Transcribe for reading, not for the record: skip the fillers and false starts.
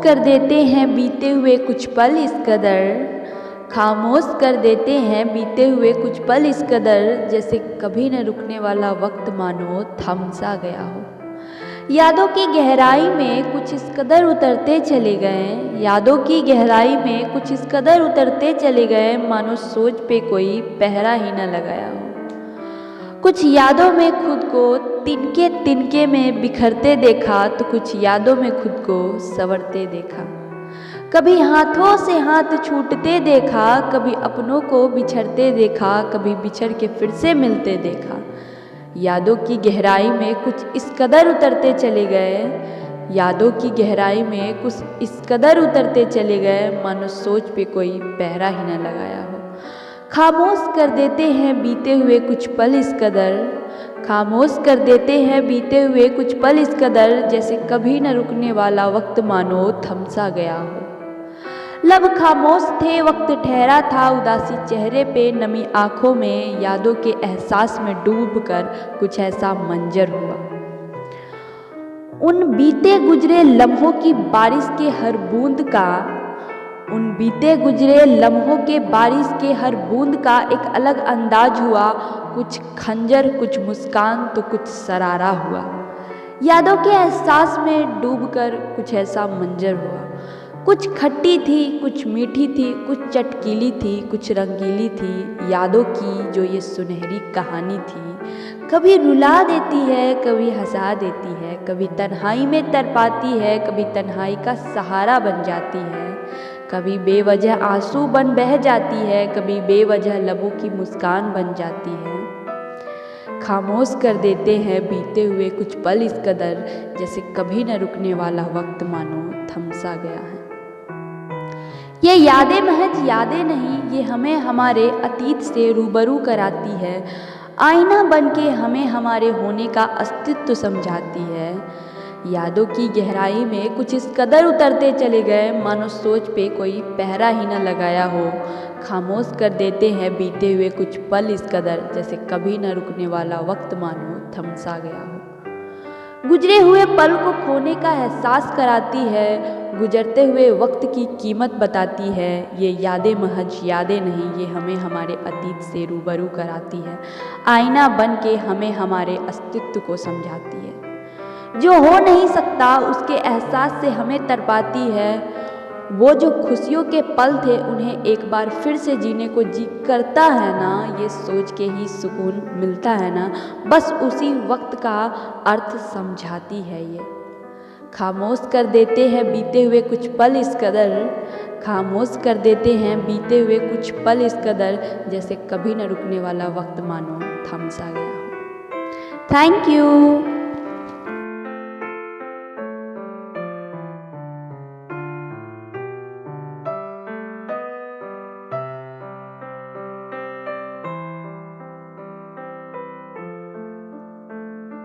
कर देते हैं बीते हुए कुछ पल इस कदर, खामोश कर देते हैं बीते हुए कुछ पल इस कदर, जैसे कभी न रुकने वाला वक्त मानो थम सा गया हो। यादों की गहराई में कुछ इस कदर उतरते चले गए, यादों की गहराई में कुछ इस कदर उतरते चले गए, मानो सोच पे कोई पहरा ही न लगाया हो। कुछ यादों में खुद को तिनके तिनके में बिखरते देखा, तो कुछ यादों में खुद को संवरते देखा। कभी हाथों से हाथ छूटते देखा, कभी अपनों को बिछड़ते देखा, कभी बिछड़ के फिर से मिलते देखा। यादों की गहराई में कुछ इस कदर उतरते चले गए, यादों की गहराई में कुछ इस कदर उतरते चले गए, मानो सोच पे कोई पहरा ही न लगाया हो। खामोश कर देते हैं बीते हुए कुछ पल इस कदर, खामोश कर देते हैं बीते हुए कुछ पल इस कदर, जैसे कभी न रुकने वाला वक्त मानो थम सा गया हो। लब खामोश थे, वक्त ठहरा था, उदासी चेहरे पे, नमी आंखों में, यादों के एहसास में डूबकर कुछ ऐसा मंजर हुआ। उन बीते गुजरे लम्हों की बारिश के हर बूंद का, उन बीते गुजरे लम्हों के बारिश के हर बूंद का एक अलग अंदाज हुआ। कुछ खंजर, कुछ मुस्कान, तो कुछ सरारा हुआ। यादों के एहसास में डूबकर कुछ ऐसा मंजर हुआ। कुछ खट्टी थी, कुछ मीठी थी, कुछ चटकीली थी, कुछ रंगीली थी, यादों की जो ये सुनहरी कहानी थी। कभी रुला देती है, कभी हंसा देती है, कभी तन्हाई में तड़पाती है, कभी तन्हाई का सहारा बन जाती है, कभी बेवजह आंसू बन बह जाती है, कभी बेवजह लबों की मुस्कान बन जाती है। खामोश कर देते हैं बीते हुए कुछ पल इस कदर, जैसे कभी न रुकने वाला वक्त मानो थम सा गया है। ये यादें महज यादें नहीं, ये हमें हमारे अतीत से रूबरू कराती है, आईना बन के हमें हमारे होने का अस्तित्व समझाती है। यादों की गहराई में कुछ इस कदर उतरते चले गए, मानो सोच पे कोई पहरा ही न लगाया हो। खामोश कर देते हैं बीते हुए कुछ पल इस कदर, जैसे कभी न रुकने वाला वक्त मानो थम सा गया हो। गुजरे हुए पल को खोने का एहसास कराती है, गुजरते हुए वक्त की कीमत बताती है। ये यादें महज यादें नहीं, ये हमें हमारे अतीत से रूबरू कराती है, आईना बन के हमें हमारे अस्तित्व को समझाती है। जो हो नहीं सकता उसके एहसास से हमें तड़पाती है। वो जो खुशियों के पल थे उन्हें एक बार फिर से जीने को जी करता है ना, ये सोच के ही सुकून मिलता है ना, बस उसी वक्त का अर्थ समझाती है ये। खामोश कर देते हैं बीते हुए कुछ पल इस कदर, खामोश कर देते हैं बीते हुए कुछ पल इस कदर, जैसे कभी न रुकने वाला वक्त मानो थम सा गया हो। Thank you.